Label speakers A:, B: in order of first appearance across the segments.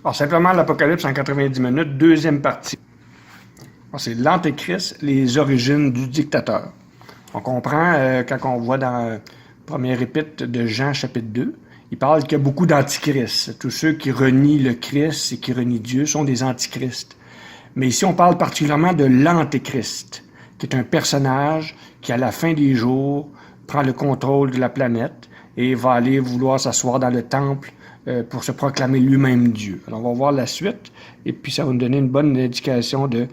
A: Alors, simplement l'Apocalypse en 90 minutes, deuxième partie. Alors, c'est l'Antéchrist, les origines du dictateur. On comprend, quand on voit dans le premier épître de Jean, chapitre 2, il parle qu'il y a beaucoup d'antichrists. Tous ceux qui renient le Christ et qui renient Dieu sont des antichrists. Mais ici, on parle particulièrement de l'Antéchrist, qui est un personnage qui, à la fin des jours, prend le contrôle de la planète et va aller vouloir s'asseoir dans le temple pour se proclamer lui-même Dieu. Alors, on va voir la suite, et puis ça va nous donner une bonne indication de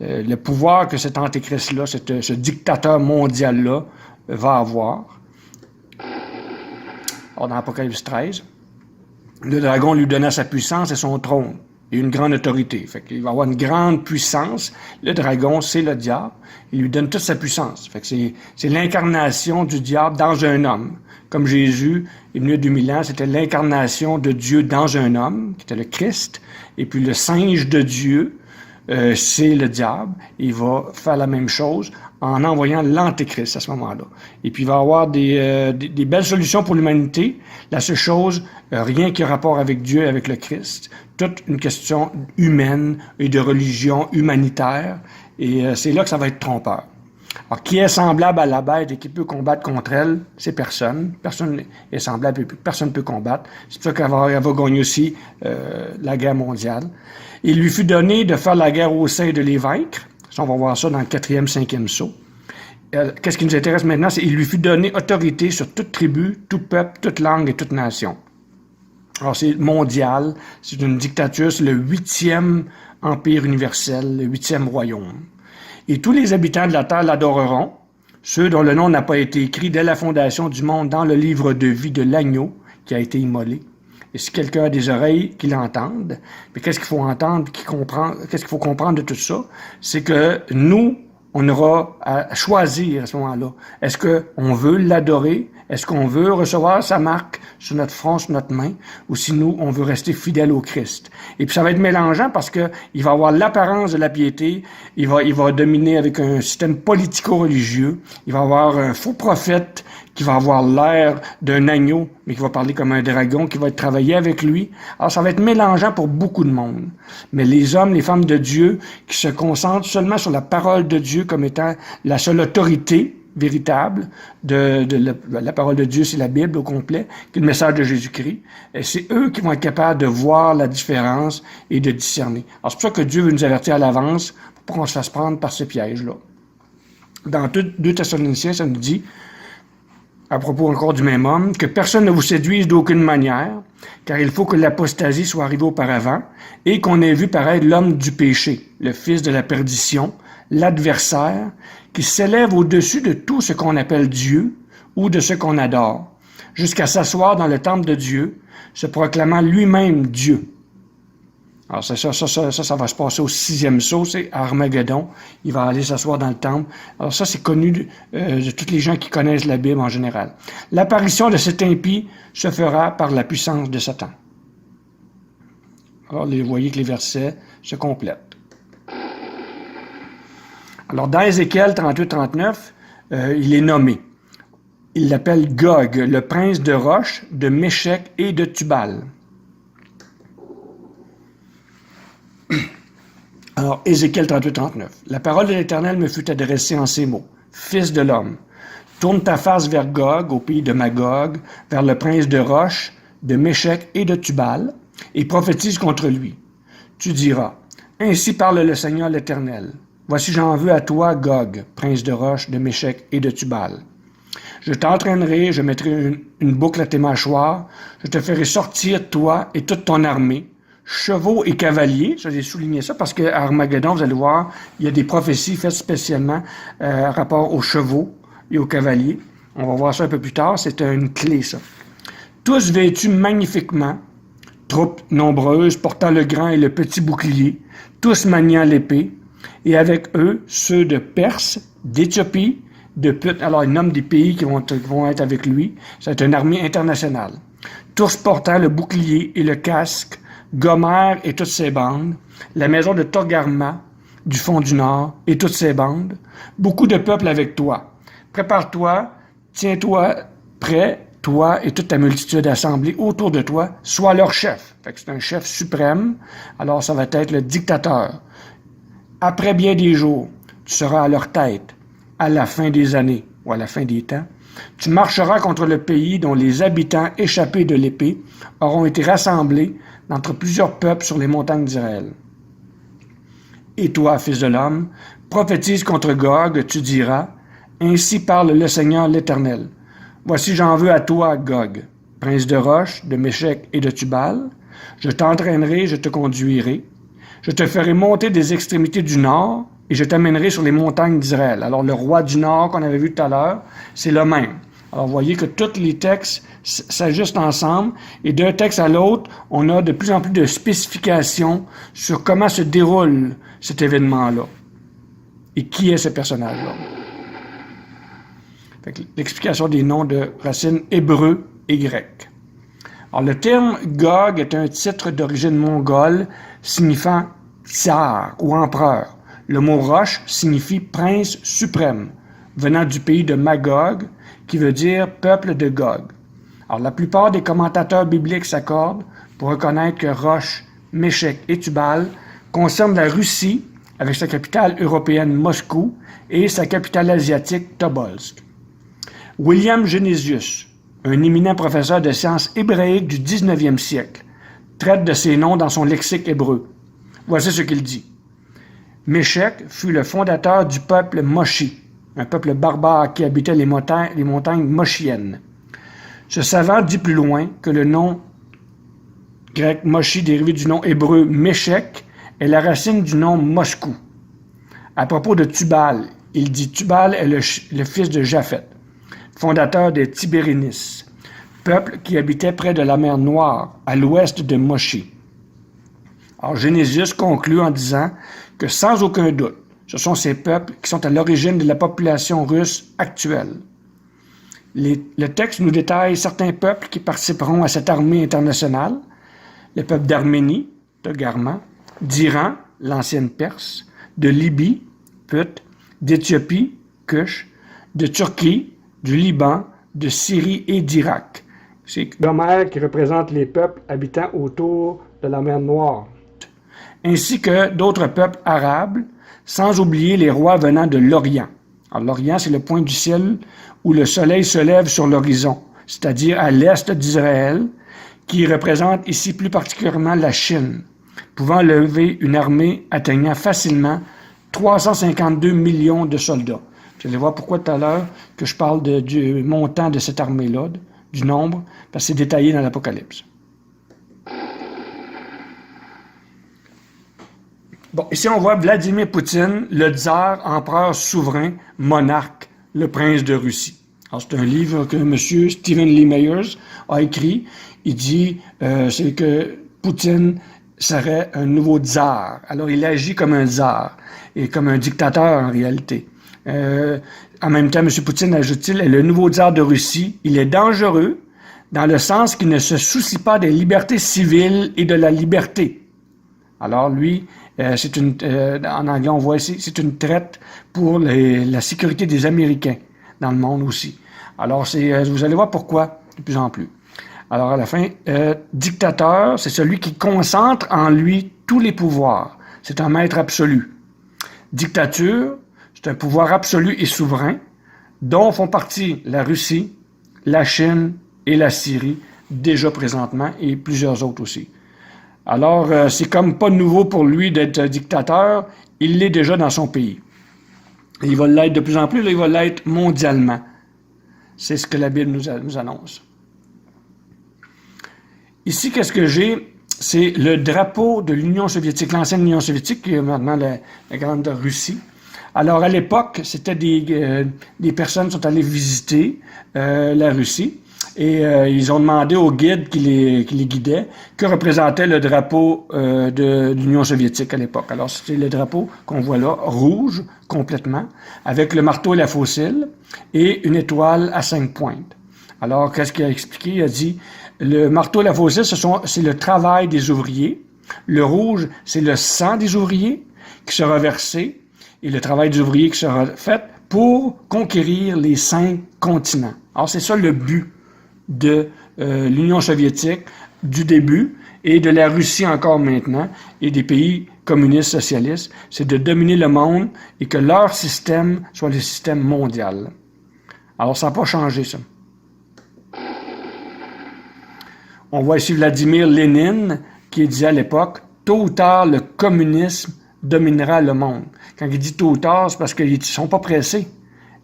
A: le pouvoir que cet Antéchrist-là, ce dictateur mondial-là, va avoir. Alors, dans Apocalypse 13, le dragon lui donna sa puissance et son trône et une grande autorité. Fait qu'il va avoir une grande puissance. Le dragon, c'est le diable. Il lui donne toute sa puissance. Fait que c'est l'incarnation du diable dans un homme. Comme Jésus est venu il y a 2000 ans, c'était l'incarnation de Dieu dans un homme, qui était le Christ. Et puis le singe de Dieu, c'est le diable. Il va faire la même chose en envoyant l'Antéchrist à ce moment-là. Et puis il va avoir des belles solutions pour l'humanité. La seule chose, rien qui a rapport avec Dieu et avec le Christ. Toute une question humaine et de religion humanitaire. Et c'est là que ça va être trompeur. Alors, qui est semblable à la bête et qui peut combattre contre elle, c'est personne. Personne est semblable et personne ne peut combattre. C'est pour ça qu'elle va gagner aussi la guerre mondiale. Il lui fut donné de faire la guerre au sein et de les vaincre. Ça, on va voir ça dans le 4e, 5e saut. Qu'est-ce qui nous intéresse maintenant? C'est qu'il lui fut donné autorité sur toute tribu, tout peuple, toute langue et toute nation. Alors, c'est mondial. C'est une dictature. C'est le 8e empire universel, le 8e royaume. Et tous les habitants de la terre l'adoreront, ceux dont le nom n'a pas été écrit dès la fondation du monde dans le livre de vie de l'agneau qui a été immolé. Et si quelqu'un a des oreilles, qu'il entende. Mais qu'est-ce qu'il faut entendre, qu'est-ce qu'il faut comprendre de tout ça? C'est que nous, on aura à choisir à ce moment-là. Est-ce qu'on veut l'adorer? Est-ce qu'on veut recevoir sa marque sur notre front, sur notre main? Ou si nous, on veut rester fidèle au Christ? Et puis ça va être mélangeant parce que il va avoir l'apparence de la piété, il va dominer avec un système politico-religieux, il va avoir un faux prophète qui va avoir l'air d'un agneau, mais qui va parler comme un dragon, qui va être travaillé avec lui. Alors, ça va être mélangeant pour beaucoup de monde. Mais les hommes, les femmes de Dieu, qui se concentrent seulement sur la parole de Dieu comme étant la seule autorité véritable la parole de Dieu, c'est la Bible au complet, qui est le message de Jésus-Christ. Et c'est eux qui vont être capables de voir la différence et de discerner. Alors, c'est pour ça que Dieu veut nous avertir à l'avance pour qu'on se fasse prendre par ce piège-là. Dans 2 Thessaloniciens, ça nous dit, à propos encore du même homme, que personne ne vous séduise d'aucune manière, car il faut que l'apostasie soit arrivée auparavant, et qu'on ait vu paraître l'homme du péché, le fils de la perdition, l'adversaire, qui s'élève au-dessus de tout ce qu'on appelle Dieu ou de ce qu'on adore, jusqu'à s'asseoir dans le temple de Dieu, se proclamant lui-même Dieu. Alors ça va se passer au 6e saut, c'est Armageddon. Il va aller s'asseoir dans le temple. Alors ça, c'est connu de tous les gens qui connaissent la Bible en général. L'apparition de cet impie se fera par la puissance de Satan. Alors, vous voyez que les versets se complètent. Alors, dans Ézéchiel 38-39, il est nommé. Il l'appelle Gog, le prince de Roche, de Méchec et de Tubal. Alors, Ézéchiel 38-39. La parole de l'Éternel me fut adressée en ces mots. Fils de l'homme, tourne ta face vers Gog, au pays de Magog, vers le prince de Roche, de Méchec et de Tubal, et prophétise contre lui. Tu diras, ainsi parle le Seigneur l'Éternel. Voici j'en veux à toi, Gog, prince de Roche, de Méchec et de Tubal. Je t'entraînerai, je mettrai une boucle à tes mâchoires, je te ferai sortir, toi et toute ton armée, chevaux et cavaliers, j'ai souligné ça parce qu'à Armageddon, vous allez voir, il y a des prophéties faites spécialement à rapport aux chevaux et aux cavaliers. On va voir ça un peu plus tard, c'est une clé ça. Tous vêtus magnifiquement, troupes nombreuses portant le grand et le petit bouclier, tous maniant l'épée, et avec eux ceux de Perse, d'Éthiopie, de Put. Alors il nomme des pays qui vont être avec lui. C'est une armée internationale. Tous portant le bouclier et le casque, Gomer et toutes ses bandes, la maison de Togarma du fond du nord et toutes ses bandes, beaucoup de peuples avec toi. Prépare-toi, tiens-toi prêt toi et toute ta multitude assemblée autour de toi, sois leur chef. Fait que c'est un chef suprême, alors ça va être le dictateur. Après bien des jours, tu seras à leur tête, à la fin des années, ou à la fin des temps. Tu marcheras contre le pays dont les habitants échappés de l'épée auront été rassemblés d'entre plusieurs peuples sur les montagnes d'Israël. Et toi, fils de l'homme, prophétise contre Gog, tu diras, ainsi parle le Seigneur l'Éternel. Voici j'en veux à toi, Gog, prince de Roche, de Méchec et de Tubal. Je t'entraînerai, je te conduirai. Je te ferai monter des extrémités du nord et je t'amènerai sur les montagnes d'Israël. Alors, le roi du nord qu'on avait vu tout à l'heure, c'est le même. Alors, vous voyez que tous les textes s'ajustent ensemble et d'un texte à l'autre, on a de plus en plus de spécifications sur comment se déroule cet événement-là et qui est ce personnage-là. L'explication des noms de racines hébreu et grec. Alors, le terme Gog est un titre d'origine mongole signifiant tsar ou empereur. Le mot roche signifie prince suprême, venant du pays de Magog, qui veut dire peuple de Gog. Alors, la plupart des commentateurs bibliques s'accordent pour reconnaître que Roche, Méchec et Tubal concernent la Russie avec sa capitale européenne Moscou et sa capitale asiatique Tobolsk. William Genesius, un éminent professeur de sciences hébraïques du 19e siècle, traite de ces noms dans son lexique hébreu. Voici ce qu'il dit. Méchec fut le fondateur du peuple Moshi, un peuple barbare qui habitait les montagnes moshiennes. Ce savant dit plus loin que le nom grec Moshi dérivé du nom hébreu Méchec est la racine du nom Moscou. À propos de Tubal, il dit Tubal est le fils de Japhet, fondateur des Tibérinis, peuple qui habitait près de la mer Noire, à l'ouest de Moshi. Alors Génésius conclut en disant que sans aucun doute, ce sont ces peuples qui sont à l'origine de la population russe actuelle. Le texte nous détaille certains peuples qui participeront à cette armée internationale, le peuple d'Arménie, Togarma, d'Iran, l'ancienne Perse, de Libye, Put, d'Éthiopie, Cush, de Turquie, du Liban, de Syrie et d'Irak. C'est Gomer qui représente les peuples habitant autour de la mer Noire, ainsi que d'autres peuples arabes, sans oublier les rois venant de l'Orient. Alors l'Orient, c'est le point du ciel où le soleil se lève sur l'horizon, c'est-à-dire à l'est d'Israël, qui représente ici plus particulièrement la Chine, pouvant lever une armée atteignant facilement 352 millions de soldats. Vous allez voir pourquoi tout à l'heure que je parle du montant de cette armée-là, du nombre, parce que c'est détaillé dans l'Apocalypse. Bon, ici on voit Vladimir Poutine, le tsar, empereur souverain, monarque, le prince de Russie. Alors c'est un livre que M. Stephen Lee Myers a écrit. Il dit c'est que Poutine serait un nouveau tsar. Alors il agit comme un tsar et comme un dictateur en réalité. En même temps, M. Poutine, ajoute-t-il, est le nouveau tsar de Russie. Il est dangereux dans le sens qu'il ne se soucie pas des libertés civiles et de la liberté. Alors lui, en anglais on voit ici, c'est une traite pour la sécurité des Américains dans le monde aussi. Alors vous allez voir pourquoi de plus en plus. Alors à la fin, dictateur, c'est celui qui concentre en lui tous les pouvoirs. C'est un maître absolu. Dictature, c'est un pouvoir absolu et souverain dont font partie la Russie, la Chine et la Syrie, déjà présentement, et plusieurs autres aussi. Alors, c'est comme pas nouveau pour lui d'être dictateur, il l'est déjà dans son pays. Et il va l'être de plus en plus, là, il va l'être mondialement. C'est ce que la Bible nous annonce. Ici, qu'est-ce que j'ai? C'est le drapeau de l'Union soviétique, l'ancienne Union soviétique, qui est maintenant la grande Russie. Alors, à l'époque, c'était des personnes qui sont allées visiter la Russie et ils ont demandé au guide qui les guidait que représentait le drapeau de l'Union soviétique à l'époque. Alors, c'était le drapeau qu'on voit là, rouge complètement, avec le marteau et la faucille et une étoile à 5 pointes. Alors, qu'est-ce qu'il a expliqué? Il a dit, le marteau et la faucille, c'est le travail des ouvriers. Le rouge, c'est le sang des ouvriers qui sera versé et le travail des ouvriers qui sera fait pour conquérir les 5 continents. Alors, c'est ça le but de l'Union soviétique du début et de la Russie encore maintenant et des pays communistes socialistes, c'est de dominer le monde et que leur système soit le système mondial. Alors ça n'a pas changé ça. On voit ici Vladimir Lénine qui disait à l'époque, tôt ou tard le communisme dominera le monde. Quand il dit tôt ou tard, c'est parce qu'ils ne sont pas pressés.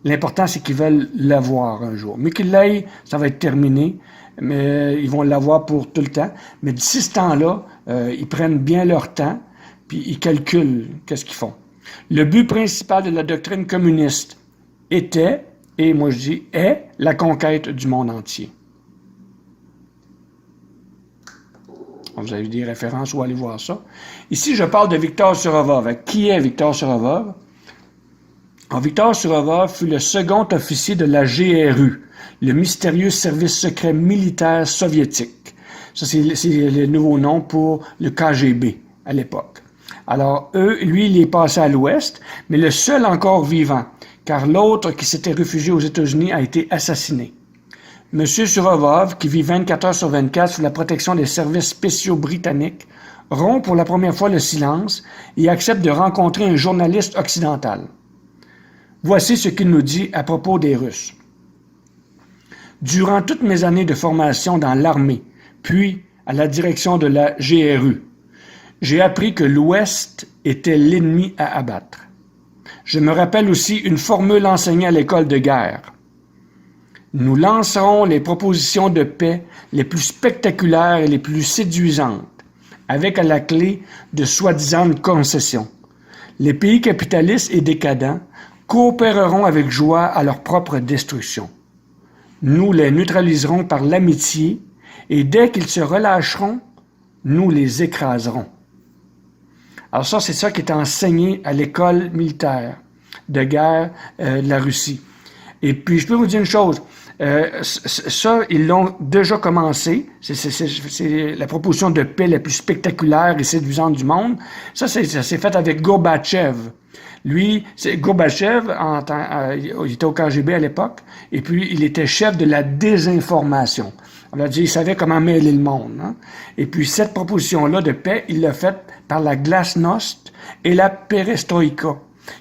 A: L'important, c'est qu'ils veulent l'avoir un jour. Mais qu'ils l'aillent, ça va être terminé. Mais ils vont l'avoir pour tout le temps. Mais d'ici ce temps-là, ils prennent bien leur temps, puis ils calculent qu'est-ce qu'ils font. Le but principal de la doctrine communiste était, et moi je dis est, la conquête du monde entier. Vous avez des références où aller voir ça. Ici, je parle de Viktor Surovov. Qui est Viktor Surovov? Alors, Viktor Surovov fut le second officier de la GRU, le mystérieux service secret militaire soviétique. Ça, c'est le nouveau nom pour le KGB à l'époque. Alors, lui, il est passé à l'Ouest, mais le seul encore vivant, car l'autre qui s'était réfugié aux États-Unis a été assassiné. M. Surovov, qui vit 24 heures sur 24 sous la protection des services spéciaux britanniques, rompt pour la première fois le silence et accepte de rencontrer un journaliste occidental. Voici ce qu'il nous dit à propos des Russes. Durant toutes mes années de formation dans l'armée, puis à la direction de la GRU, j'ai appris que l'Ouest était l'ennemi à abattre. Je me rappelle aussi une formule enseignée à l'école de guerre. Nous lancerons les propositions de paix les plus spectaculaires et les plus séduisantes, avec à la clé de soi-disant concessions. Les pays capitalistes et décadents coopéreront avec joie à leur propre destruction. Nous les neutraliserons par l'amitié et dès qu'ils se relâcheront, nous les écraserons. Alors ça, c'est ça qui est enseigné à l'école militaire de guerre de la Russie. Et puis, je peux vous dire une chose, ça, ils l'ont déjà commencé. C'est la proposition de paix la plus spectaculaire et séduisante du monde. Ça s'est fait avec Gorbatchev. Lui, Gorbatchev, il était au KGB à l'époque, et puis il était chef de la désinformation. On va dire, il savait comment mêler le monde. Hein? Et puis cette proposition-là de paix, il l'a faite par la glasnost et la perestroïka,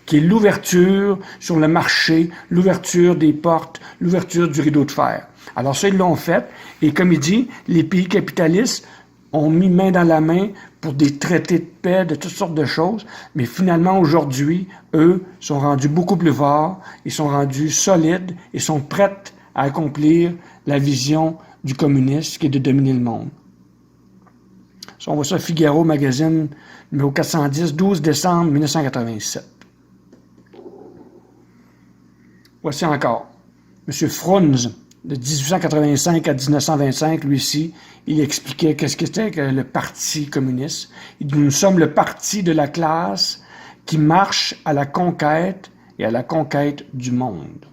A: qui est l'ouverture sur le marché, l'ouverture des portes, l'ouverture du rideau de fer. Alors ça, ils l'ont fait, et comme il dit, les pays capitalistes ont mis main dans la main pour des traités de paix, de toutes sortes de choses, mais finalement, aujourd'hui, eux sont rendus beaucoup plus forts, ils sont rendus solides, et sont prêts à accomplir la vision du communisme qui est de dominer le monde. Ça, on voit ça, Figaro Magazine, numéro 410, 12 décembre 1987. Voici encore. M. Frunz, de 1885 à 1925, lui-ci, il expliquait qu'est-ce que c'était que le Parti communiste. Il dit, nous sommes le parti de la classe qui marche à la conquête et à la conquête du monde.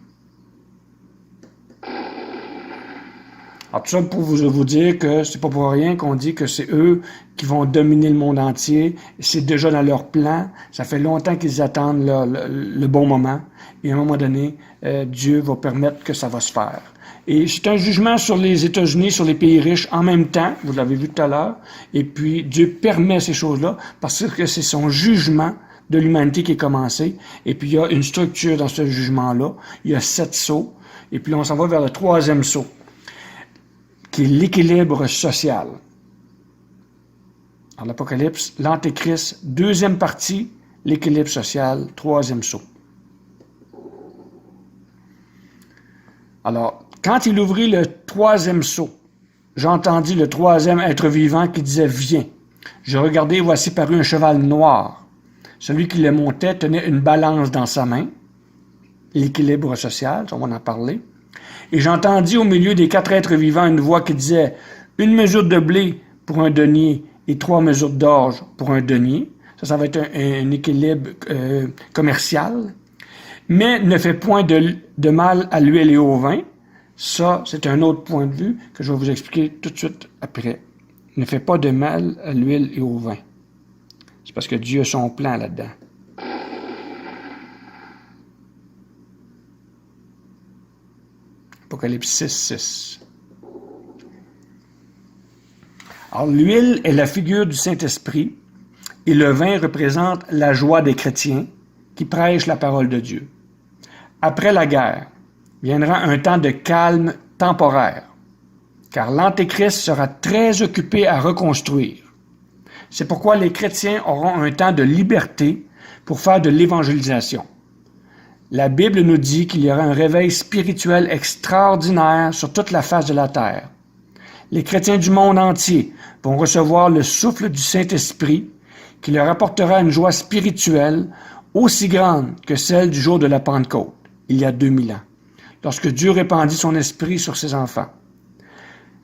A: Alors tout ça pour vous dire que c'est pas pour rien qu'on dit que c'est eux qui vont dominer le monde entier. C'est déjà dans leur plan. Ça fait longtemps qu'ils attendent le bon moment. Et à un moment donné, Dieu va permettre que ça va se faire. Et c'est un jugement sur les États-Unis, sur les pays riches en même temps. Vous l'avez vu tout à l'heure. Et puis Dieu permet ces choses-là parce que c'est son jugement de l'humanité qui est commencé. Et puis il y a une structure dans ce jugement-là. Il y a 7 sauts. Et puis on s'en va vers le 3e saut, qui est l'équilibre social. Alors, l'Apocalypse, l'Antéchrist, 2e partie, l'équilibre social, 3e saut. Alors, quand il ouvrit le 3e saut, j'entendis le 3e être vivant qui disait « Viens ». Je regardai, voici paru un cheval noir. Celui qui le montait tenait une balance dans sa main, l'équilibre social, on va en parler. Et j'entendis au milieu des 4 êtres vivants une voix qui disait « Une mesure de blé pour un denier et 3 mesures d'orge pour un denier. » Ça va être un équilibre commercial. Mais ne fait point de mal à l'huile et au vin. Ça, c'est un autre point de vue que je vais vous expliquer tout de suite après. Ne fait pas de mal à l'huile et au vin. C'est parce que Dieu a son plan là-dedans. Apocalypse 6, 6. Alors, l'huile est la figure du Saint-Esprit et le vin représente la joie des chrétiens qui prêchent la parole de Dieu. Après la guerre, viendra un temps de calme temporaire, car l'Antéchrist sera très occupé à reconstruire. C'est pourquoi les chrétiens auront un temps de liberté pour faire de l'évangélisation. La Bible nous dit qu'il y aura un réveil spirituel extraordinaire sur toute la face de la terre. Les chrétiens du monde entier vont recevoir le souffle du Saint-Esprit qui leur apportera une joie spirituelle aussi grande que celle du jour de la Pentecôte, il y a 2000 ans, lorsque Dieu répandit son Esprit sur ses enfants.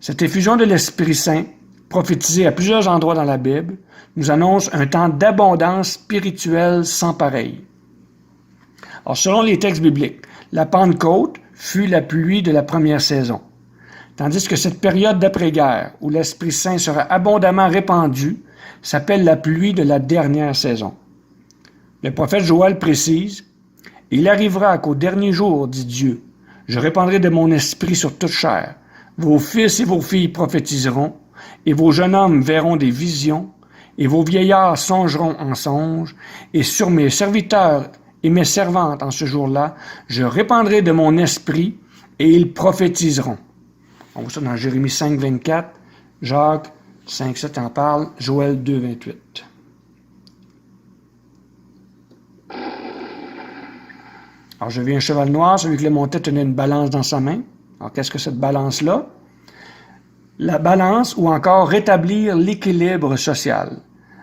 A: Cette effusion de l'Esprit Saint, prophétisée à plusieurs endroits dans la Bible, nous annonce un temps d'abondance spirituelle sans pareil. Alors, selon les textes bibliques, la Pentecôte fut la pluie de la première saison, tandis que cette période d'après-guerre, où l'Esprit Saint sera abondamment répandu, s'appelle la pluie de la dernière saison. Le prophète Joël précise « Il arrivera qu'au dernier jour, dit Dieu, je répandrai de mon esprit sur toute chair. Vos fils et vos filles prophétiseront, et vos jeunes hommes verront des visions, et vos vieillards songeront en songes, et sur mes serviteurs et mes servantes en ce jour-là, je répandrai de mon esprit, et ils prophétiseront. » On voit ça dans Jérémie 5, 24, Jacques 5, 7 en parle, Joël 2, 28. Alors, je vis un cheval noir, celui qui le montait tenait une balance dans sa main. Alors, qu'est-ce que cette balance-là? La balance ou encore rétablir l'équilibre social.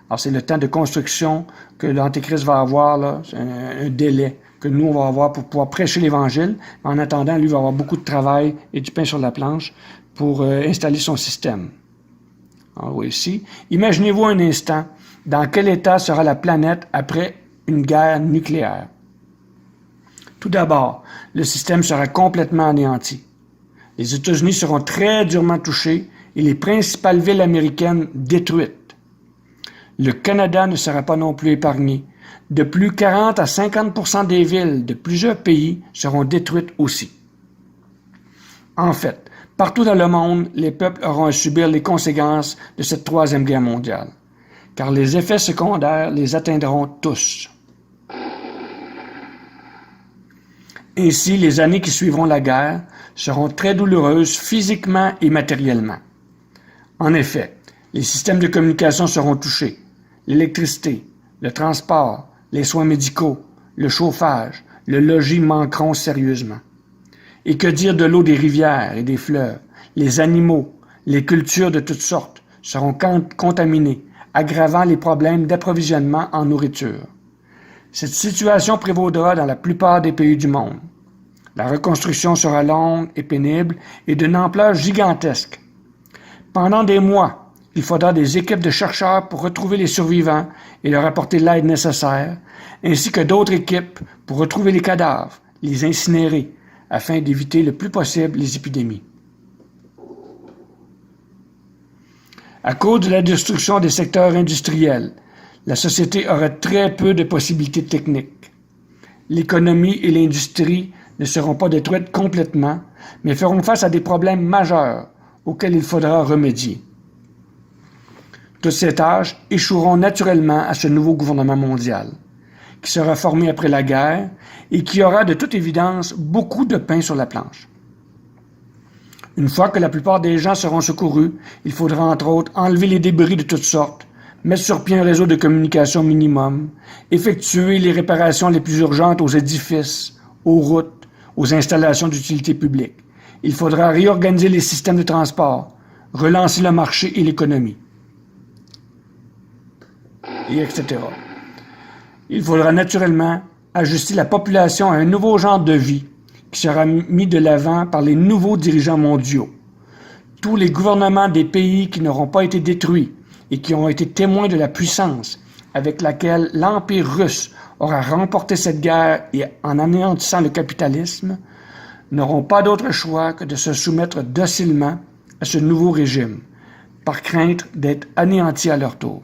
A: Alors, c'est le temps de construction que l'Antéchrist va avoir, là. C'est un délai que nous, on va avoir pour pouvoir prêcher l'Évangile. En attendant, lui va avoir beaucoup de travail et du pain sur la planche pour installer son système. Alors, oui, ici. Imaginez-vous un instant dans quel état sera la planète après une guerre nucléaire. Tout d'abord, le système sera complètement anéanti. Les États-Unis seront très durement touchés et les principales villes américaines détruites. Le Canada ne sera pas non plus épargné. De plus, 40 à 50% des villes de plusieurs pays seront détruites aussi. En fait, partout dans le monde, les peuples auront à subir les conséquences de cette troisième guerre mondiale, car les effets secondaires les atteindront tous. Ainsi, les années qui suivront la guerre seront très douloureuses physiquement et matériellement. En effet, les systèmes de communication seront touchés, l'électricité, le transport, les soins médicaux, le chauffage, le logis manqueront sérieusement. Et que dire de l'eau des rivières et des fleuves? Les animaux, les cultures de toutes sortes seront contaminés, aggravant les problèmes d'approvisionnement en nourriture. Cette situation prévaudra dans la plupart des pays du monde. La reconstruction sera longue et pénible et d'une ampleur gigantesque. Pendant des mois, il faudra des équipes de chercheurs pour retrouver les survivants et leur apporter l'aide nécessaire, ainsi que d'autres équipes pour retrouver les cadavres, les incinérer, afin d'éviter le plus possible les épidémies. À cause de la destruction des secteurs industriels, la société aura très peu de possibilités techniques. L'économie et l'industrie ne seront pas détruites complètement, mais feront face à des problèmes majeurs auxquels il faudra remédier. Toutes ces tâches échoueront naturellement à ce nouveau gouvernement mondial, qui sera formé après la guerre et qui aura de toute évidence beaucoup de pain sur la planche. Une fois que la plupart des gens seront secourus, il faudra entre autres enlever les débris de toutes sortes, mettre sur pied un réseau de communication minimum, effectuer les réparations les plus urgentes aux édifices, aux routes, aux installations d'utilité publique. Il faudra réorganiser les systèmes de transport, relancer le marché et l'économie, et etc. Il faudra naturellement ajuster la population à un nouveau genre de vie qui sera mis de l'avant par les nouveaux dirigeants mondiaux. Tous les gouvernements des pays qui n'auront pas été détruits et qui ont été témoins de la puissance avec laquelle l'Empire russe aura remporté cette guerre et en anéantissant le capitalisme, n'auront pas d'autre choix que de se soumettre docilement à ce nouveau régime, par crainte d'être anéantis à leur tour.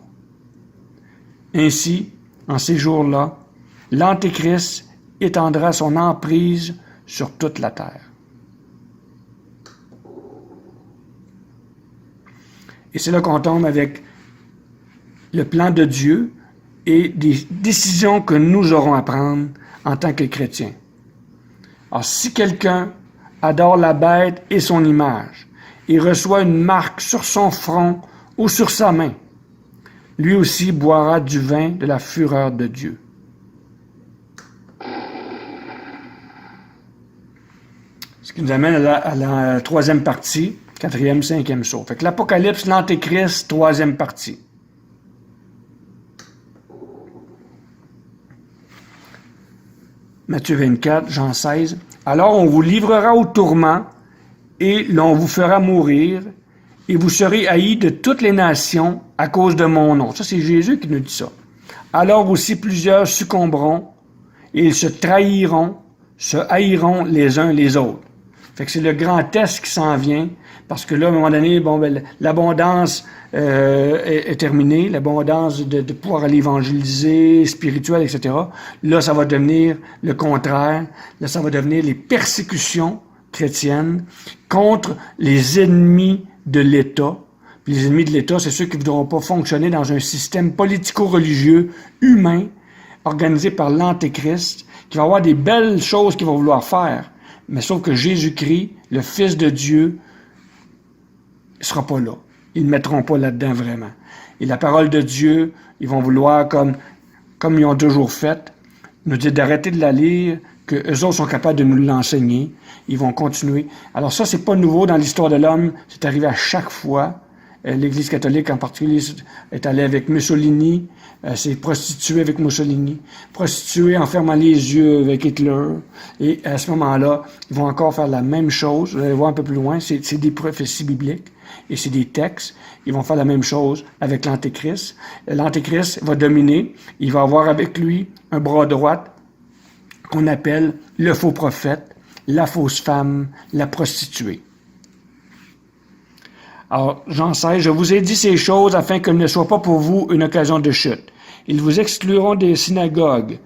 A: Ainsi, en ces jours-là, l'Antéchrist étendra son emprise sur toute la terre. Et c'est là qu'on tombe avec le plan de Dieu et des décisions que nous aurons à prendre en tant que chrétiens. Alors, si quelqu'un adore la bête et son image, et reçoit une marque sur son front ou sur sa main, lui aussi boira du vin de la fureur de Dieu. Ce qui nous amène à la troisième partie, quatrième, cinquième saut. Fait que l'Apocalypse, l'Antéchrist, troisième partie. Matthieu 24, Jean 16. Alors on vous livrera au tourment et l'on vous fera mourir et vous serez haïs de toutes les nations à cause de mon nom. Ça, c'est Jésus qui nous dit ça. Alors aussi plusieurs succomberont et ils se trahiront, se haïront les uns les autres. Fait que c'est le grand test qui s'en vient, parce que là, à un moment donné, l'abondance est terminée, l'abondance de pouvoir aller évangéliser, spirituel, etc. Là, ça va devenir le contraire. Là, ça va devenir les persécutions chrétiennes contre les ennemis de l'État. Puis les ennemis de l'État, c'est ceux qui ne voudront pas fonctionner dans un système politico-religieux humain organisé par l'Antéchrist, qui va avoir des belles choses qu'il va vouloir faire. Mais sauf que Jésus-Christ, le Fils de Dieu, ne sera pas là. Ils ne mettront pas là-dedans vraiment. Et la parole de Dieu, ils vont vouloir, comme ils ont toujours fait, nous dire d'arrêter de la lire, que eux autres sont capables de nous l'enseigner. Ils vont continuer. Alors ça, c'est pas nouveau dans l'histoire de l'homme. C'est arrivé à chaque fois. L'Église catholique en particulier est allée avec Mussolini, s'est prostituée avec Mussolini, prostituée en fermant les yeux avec Hitler, et à ce moment-là, ils vont encore faire la même chose. Vous allez voir un peu plus loin, c'est des prophéties bibliques, et c'est des textes. Ils vont faire la même chose avec l'Antéchrist. L'Antéchrist va dominer, il va avoir avec lui un bras droit qu'on appelle le faux prophète, la fausse femme, la prostituée. Alors, Jean 16, je vous ai dit ces choses afin qu'elles ne soient pas pour vous une occasion de chute. Ils vous excluront des synagogues,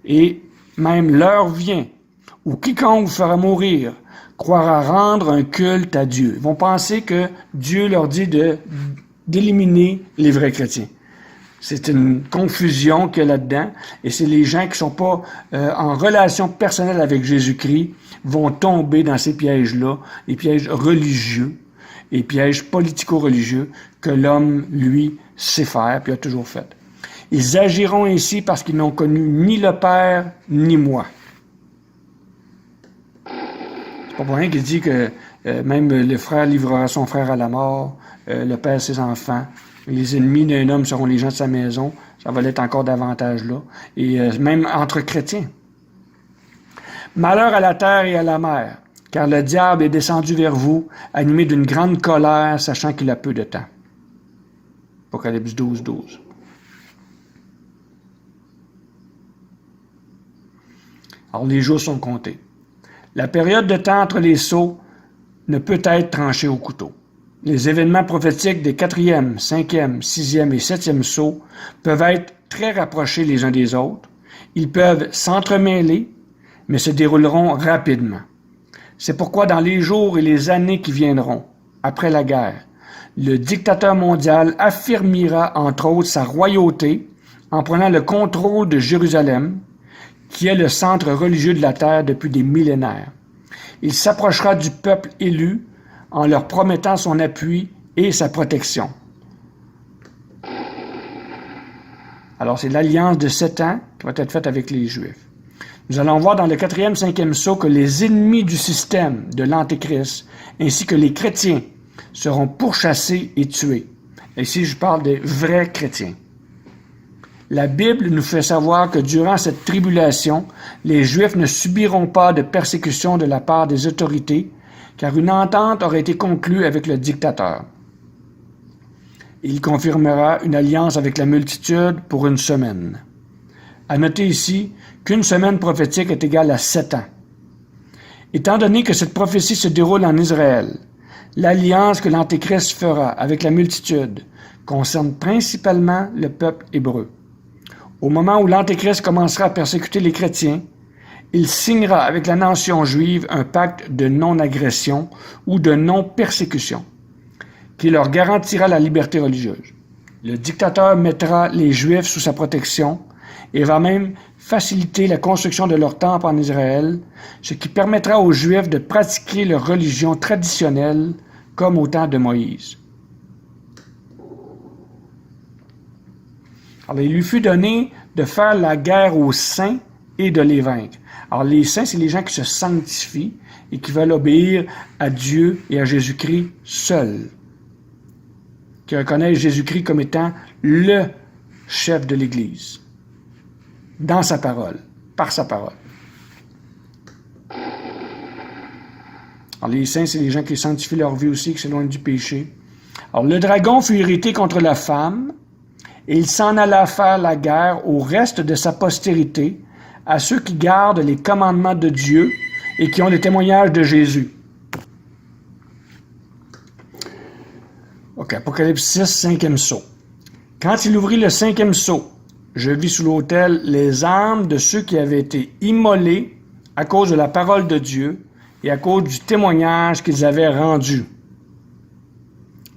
A: et même l'heure vient où quiconque vous fera mourir croira rendre un culte à Dieu. Ils vont penser que Dieu leur dit d'éliminer les vrais chrétiens. C'est une confusion qu'il y a là-dedans, et c'est les gens qui ne sont pas en relation personnelle avec Jésus-Christ vont tomber dans ces pièges-là, les pièges religieux, et pièges politico-religieux que l'homme, lui, sait faire, puis a toujours fait. Ils agiront ainsi parce qu'ils n'ont connu ni le Père, ni moi. C'est pas pour rien qu'il dit que même le frère livrera son frère à la mort, le père ses enfants, les ennemis d'un homme seront les gens de sa maison, ça va l'être encore davantage là, et même entre chrétiens. Malheur à la terre et à la mer, car le diable est descendu vers vous, animé d'une grande colère, sachant qu'il a peu de temps. Apocalypse 12, 12. Alors, les jours sont comptés. La période de temps entre les sauts ne peut être tranchée au couteau. Les événements prophétiques des 4e, 5e, 6e et 7e sauts peuvent être très rapprochés les uns des autres. Ils peuvent s'entremêler, mais se dérouleront rapidement. C'est pourquoi dans les jours et les années qui viendront, après la guerre, le dictateur mondial affirmera entre autres sa royauté en prenant le contrôle de Jérusalem, qui est le centre religieux de la terre depuis des millénaires. Il s'approchera du peuple élu en leur promettant son appui et sa protection. Alors c'est l'alliance de 7 ans qui va être faite avec les Juifs. Nous allons voir dans le 4e, 5e saut que les ennemis du système de l'Antéchrist, ainsi que les chrétiens, seront pourchassés et tués. Ici, je parle des vrais chrétiens. La Bible nous fait savoir que durant cette tribulation, les Juifs ne subiront pas de persécution de la part des autorités, car une entente aurait été conclue avec le dictateur. Il confirmera une alliance avec la multitude pour une semaine. À noter ici qu'une semaine prophétique est égale à 7 ans. Étant donné que cette prophétie se déroule en Israël, l'alliance que l'Antéchrist fera avec la multitude concerne principalement le peuple hébreu. Au moment où l'Antéchrist commencera à persécuter les chrétiens, il signera avec la nation juive un pacte de non-agression ou de non-persécution. qui leur garantira la liberté religieuse. Le dictateur mettra les Juifs sous sa protection et va même faciliter la construction de leur temple en Israël, ce qui permettra aux Juifs de pratiquer leur religion traditionnelle comme au temps de Moïse. Alors, il lui fut donné de faire la guerre aux saints et de les vaincre. Alors, les saints, c'est les gens qui se sanctifient et qui veulent obéir à Dieu et à Jésus-Christ seul, qui reconnaissent Jésus-Christ comme étant le chef de l'Église, dans sa parole, par sa parole. Alors, les saints, c'est les gens qui sanctifient leur vie aussi, qui s'éloignent du péché. Alors, le dragon fut irrité contre la femme, et il s'en alla faire la guerre au reste de sa postérité, à ceux qui gardent les commandements de Dieu et qui ont le témoignage de Jésus. OK, Apocalypse 6, 5e sceau. Quand il ouvrit le 5e sceau, je vis sous l'autel les âmes de ceux qui avaient été immolés à cause de la parole de Dieu et à cause du témoignage qu'ils avaient rendu.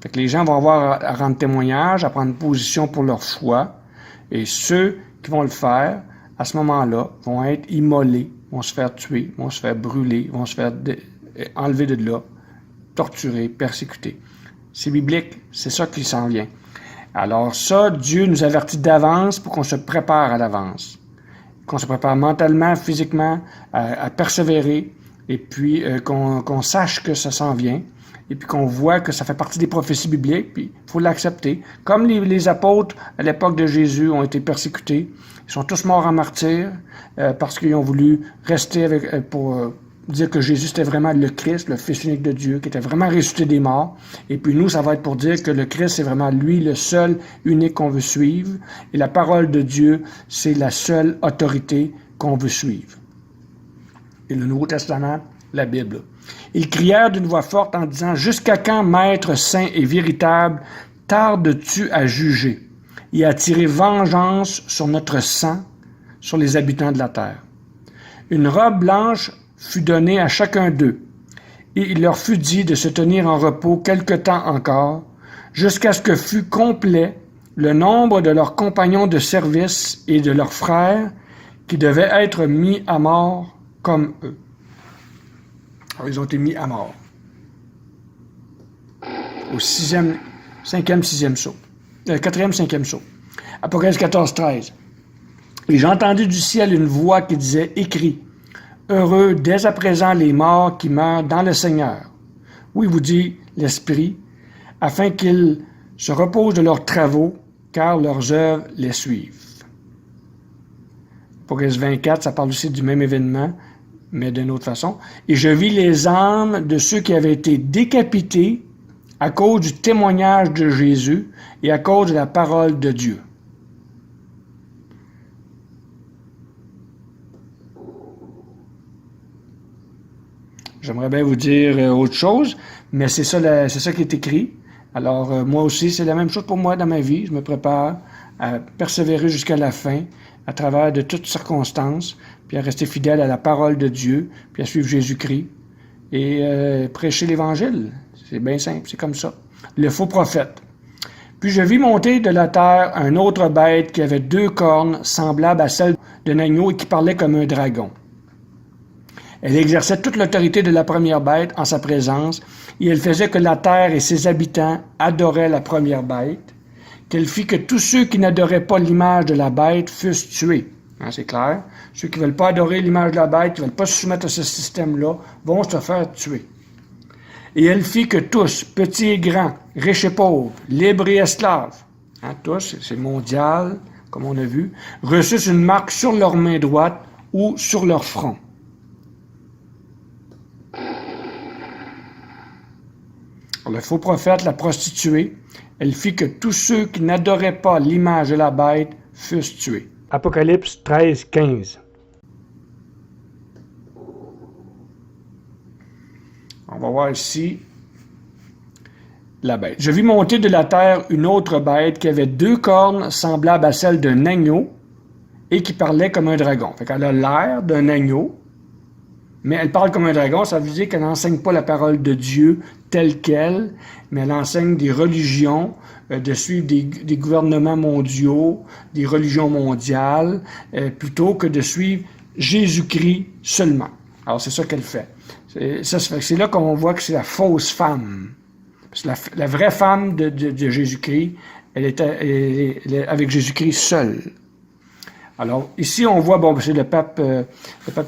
A: Fait que les gens vont avoir à rendre témoignage, à prendre position pour leur foi, et ceux qui vont le faire, à ce moment-là, vont être immolés, vont se faire tuer, vont se faire brûler, vont se faire enlever de là, torturer, persécuter. C'est biblique, c'est ça qui s'en vient. Alors ça, Dieu nous avertit d'avance pour qu'on se prépare à l'avance, qu'on se prépare mentalement, physiquement, à persévérer, et puis qu'on sache que ça s'en vient, et puis qu'on voit que ça fait partie des prophéties bibliques, puis il faut l'accepter. Comme les apôtres, à l'époque de Jésus, ont été persécutés, ils sont tous morts en martyrs, parce qu'ils ont voulu rester pour dire que Jésus était vraiment le Christ, le Fils unique de Dieu, qui était vraiment ressuscité des morts. Et puis nous, ça va être pour dire que le Christ, c'est vraiment lui, le seul, unique qu'on veut suivre. Et la parole de Dieu, c'est la seule autorité qu'on veut suivre. Et le Nouveau Testament, la Bible. Ils crièrent d'une voix forte en disant « Jusqu'à quand, Maître saint et véritable, tardes-tu à juger et à tirer vengeance sur notre sang, sur les habitants de la terre? » Une robe blanche fut donnée à chacun d'eux, et il leur fut dit de se tenir en repos quelque temps encore, jusqu'à ce que fût complet le nombre de leurs compagnons de service et de leurs frères qui devaient être mis à mort comme eux. Alors, ils ont été mis à mort. Au 5e, 6e sceau. 4e, 5e sceau. Apocalypse 14, 13. Et j'entendis du ciel une voix qui disait « Écris, heureux dès à présent les morts qui meurent dans le Seigneur. » Oui, vous dit l'Esprit, afin qu'ils se reposent de leurs travaux, car leurs œuvres les suivent. Apocalypse 24, ça parle aussi du même événement, mais d'une autre façon. Et je vis les âmes de ceux qui avaient été décapités à cause du témoignage de Jésus et à cause de la parole de Dieu. J'aimerais bien vous dire autre chose, mais c'est ça qui est écrit. Alors, moi aussi, c'est la même chose pour moi dans ma vie. Je me prépare à persévérer jusqu'à la fin, à travers de toutes circonstances, puis à rester fidèle à la parole de Dieu, puis à suivre Jésus-Christ, et prêcher l'Évangile. C'est bien simple, c'est comme ça. Le faux prophète. Puis je vis monter de la terre un autre bête qui avait 2 cornes, semblables à celles d'un agneau et qui parlait comme un dragon. Elle exerçait toute l'autorité de la première bête en sa présence, et elle faisait que la terre et ses habitants adoraient la première bête, qu'elle fit que tous ceux qui n'adoraient pas l'image de la bête fussent tués. Hein, c'est clair. Ceux qui ne veulent pas adorer l'image de la bête, qui ne veulent pas se soumettre à ce système-là, vont se faire tuer. Et elle fit que tous, petits et grands, riches et pauvres, libres et esclaves, hein, tous, c'est mondial, comme on a vu, reçussent une marque sur leur main droite ou sur leur front. Le faux prophète, la prostituée, elle fit que tous ceux qui n'adoraient pas l'image de la bête fussent tués. Apocalypse 13, 15. On va voir ici la bête. Je vis monter de la terre une autre bête qui avait 2 cornes semblables à celles d'un agneau et qui parlait comme un dragon. Fait qu'elle a l'air d'un agneau, Mais elle parle comme un dragon, ça veut dire qu'elle n'enseigne pas la parole de Dieu telle qu'elle, mais elle enseigne des religions, de suivre des gouvernements mondiaux, des religions mondiales, plutôt que de suivre Jésus-Christ seulement. Alors c'est ça qu'elle fait. C'est là qu'on voit que c'est la fausse femme. Parce que la vraie femme de Jésus-Christ, elle est avec Jésus-Christ seule. Alors, ici, on voit, bon, c'est le pape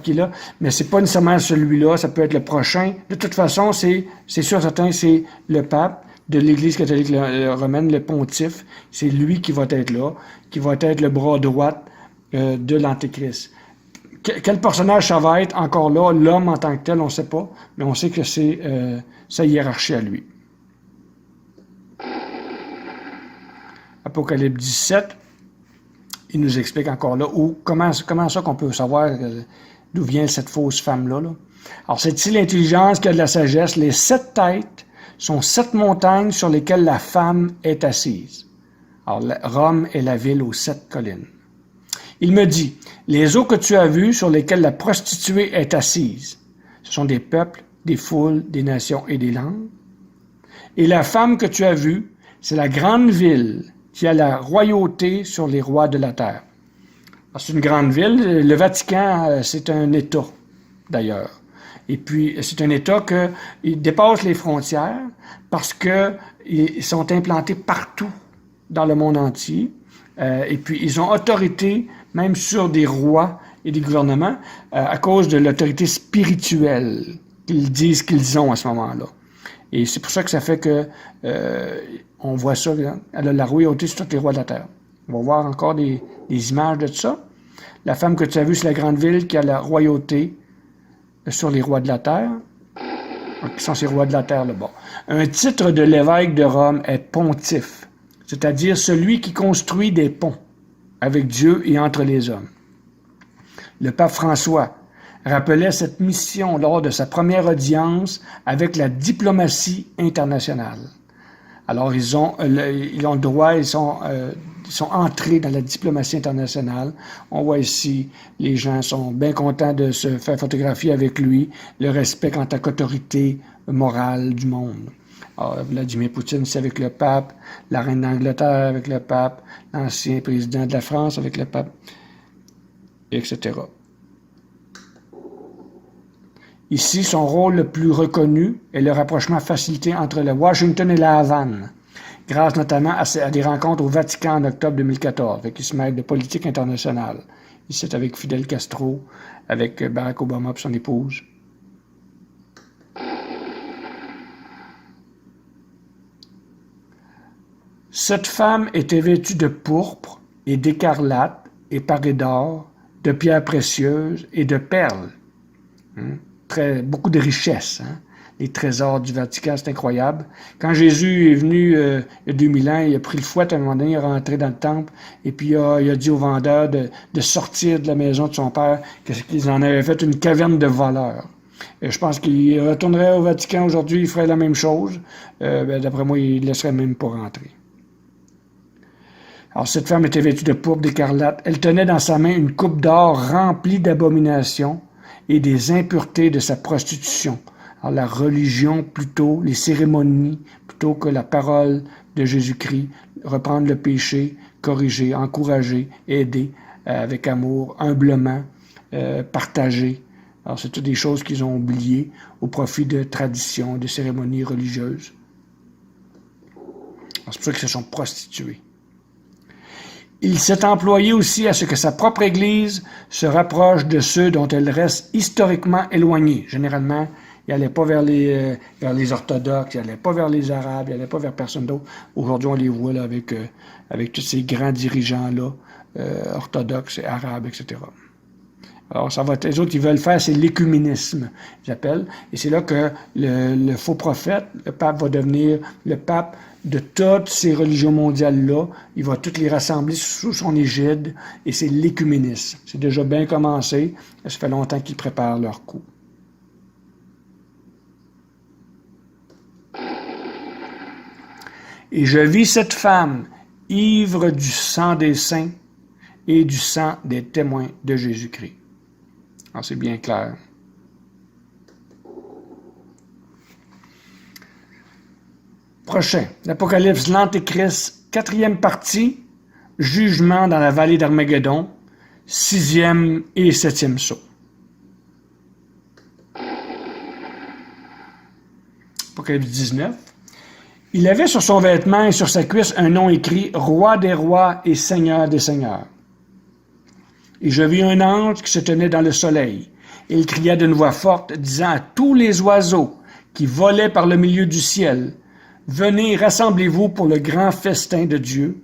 A: qui est là, mais c'est pas nécessairement celui-là, ça peut être le prochain. De toute façon, c'est sûr, certain, c'est le pape de l'Église catholique romaine, le pontife. C'est lui qui va être là, qui va être le bras droit de l'Antéchrist. Quel personnage ça va être encore là, l'homme en tant que tel, on ne sait pas, mais on sait que c'est sa hiérarchie à lui. Apocalypse 17. Il nous explique encore là comment ça qu'on peut savoir d'où vient cette fausse femme-là. Là. Alors, c'est ici l'intelligence qui a de la sagesse. Les 7 têtes sont 7 montagnes sur lesquelles la femme est assise. Alors, Rome est la ville aux 7 collines. Il me dit, les eaux que tu as vues sur lesquelles la prostituée est assise, ce sont des peuples, des foules, des nations et des langues. Et la femme que tu as vue, c'est la grande ville qui a la royauté sur les rois de la terre. C'est une grande ville. Le Vatican, c'est un État, d'ailleurs. Et puis, c'est un État qui dépasse les frontières parce qu'ils sont implantés partout dans le monde entier. Et puis, ils ont autorité même sur des rois et des gouvernements à cause de l'autorité spirituelle qu'ils disent qu'ils ont à ce moment-là. Et c'est pour ça que ça fait que on voit ça, elle a la royauté sur tous les rois de la terre. On va voir encore des images de ça. La femme que tu as vue, c'est la grande ville qui a la royauté sur les rois de la terre. Qui sont ces rois de la terre là-bas. Un titre de l'évêque de Rome est pontife, c'est-à-dire celui qui construit des ponts avec Dieu et entre les hommes. Le pape François rappelait cette mission lors de sa première audience avec la diplomatie internationale. Alors, ils ont le droit, ils sont entrés dans la diplomatie internationale. On voit ici, les gens sont bien contents de se faire photographier avec lui, le respect quant à l'autorité morale du monde. Alors, Vladimir Poutine, c'est avec le pape, la reine d'Angleterre avec le pape, l'ancien président de la France avec le pape, etc. Ici, son rôle le plus reconnu est le rapprochement facilité entre le Washington et la Havane, grâce notamment à des rencontres au Vatican en octobre 2014, avec il se mêle de politique internationale. Ici, c'est avec Fidel Castro, avec Barack Obama et son épouse. Cette femme était vêtue de pourpre et d'écarlate et parée d'or, de pierres précieuses et de perles. Beaucoup de richesses. Les trésors du Vatican, c'est incroyable. Quand Jésus est venu il y a 2000 ans, il a pris le fouet à un moment donné, il est rentré dans le temple, et puis il a dit aux vendeurs de sortir de la maison de son père, qu'ils en avaient fait une caverne de voleurs. Et je pense qu'il retournerait au Vatican aujourd'hui, il ferait la même chose. D'après moi, il ne laisserait même pas rentrer. Alors, cette femme était vêtue de pourpre d'écarlate. Elle tenait dans sa main une coupe d'or remplie d'abominations et des impuretés de sa prostitution. Alors, la religion plutôt, les cérémonies, plutôt que la parole de Jésus-Christ, reprendre le péché, corriger, encourager, aider avec amour, humblement, partager. Alors, c'est toutes des choses qu'ils ont oubliées au profit de traditions, de cérémonies religieuses. Alors, c'est pour ça qu'ils se sont prostitués. Il s'est employé aussi à ce que sa propre Église se rapproche de ceux dont elle reste historiquement éloignée. Généralement, il n'allait pas vers les orthodoxes, il n'allait pas vers les arabes, il n'allait pas vers personne d'autre. Aujourd'hui, on les voit là, avec tous ces grands dirigeants-là, orthodoxes et arabes, etc. Alors, ça va être, les autres, ils veulent faire, c'est l'écuménisme, j'appelle. Et c'est là que le faux prophète, le pape, va devenir le pape de toutes ces religions mondiales-là. Il va toutes les rassembler sous son égide, et c'est l'écuménisme. C'est déjà bien commencé. Ça fait longtemps qu'ils préparent leur coup. Et je vis cette femme, ivre du sang des saints et du sang des témoins de Jésus-Christ. Alors, c'est bien clair. Prochain. L'Apocalypse, l'Antéchrist, 4e partie, jugement dans la vallée d'Armageddon, 6e et 7e saut. Apocalypse 19. Il avait sur son vêtement et sur sa cuisse un nom écrit « Roi des rois et Seigneur des seigneurs ». Et je vis un ange qui se tenait dans le soleil. Et il cria d'une voix forte, disant à tous les oiseaux qui volaient par le milieu du ciel, « Venez, rassemblez-vous pour le grand festin de Dieu,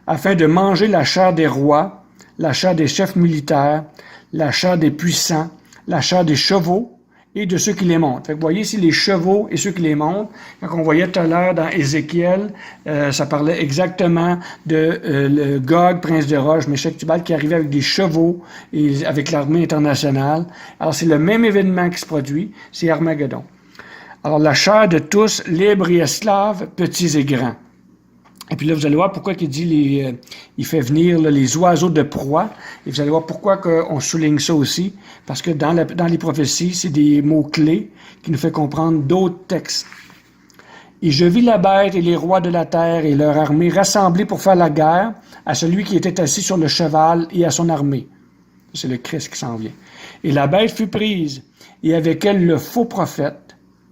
A: afin de manger la chair des rois, la chair des chefs militaires, la chair des puissants, la chair des chevaux, et de ceux qui les montent. Fait que vous voyez ici les chevaux et ceux qui les montent. Quand on voyait tout à l'heure dans Ézéchiel, ça parlait exactement de le Gog, prince de Roche, Méchec, Tubal, qui arrivait avec des chevaux et avec l'armée internationale. Alors c'est le même événement qui se produit, c'est Armageddon. Alors la chair de tous, libres et esclaves, petits et grands. Et puis là, vous allez voir pourquoi il dit il fait venir là, les oiseaux de proie. Et vous allez voir pourquoi on souligne ça aussi. Parce que dans les prophéties, c'est des mots-clés qui nous fait comprendre d'autres textes. Et je vis la bête et les rois de la terre et leur armée rassemblés pour faire la guerre à celui qui était assis sur le cheval et à son armée. C'est le Christ qui s'en vient. Et la bête fut prise, et avec elle le faux prophète,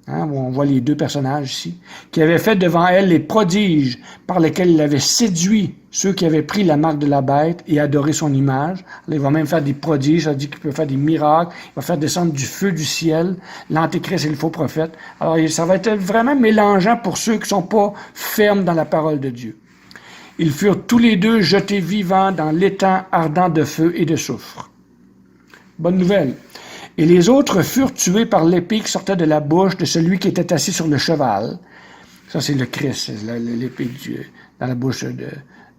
A: où on voit les deux personnages ici, qui avait fait devant elle les prodiges par lesquels il avait séduit ceux qui avaient pris la marque de la bête et adoré son image. Alors, il va même faire des prodiges, ça dit qu'il peut faire des miracles, il va faire descendre du feu du ciel, l'antéchrist et le faux prophète. Alors, ça va être vraiment mélangeant pour ceux qui ne sont pas fermes dans la parole de Dieu. Ils furent tous les deux jetés vivants dans l'étang ardent de feu et de soufre. Bonne nouvelle. Et les autres furent tués par l'épée qui sortait de la bouche de celui qui était assis sur le cheval. Ça, c'est le Christ, l'épée dans la bouche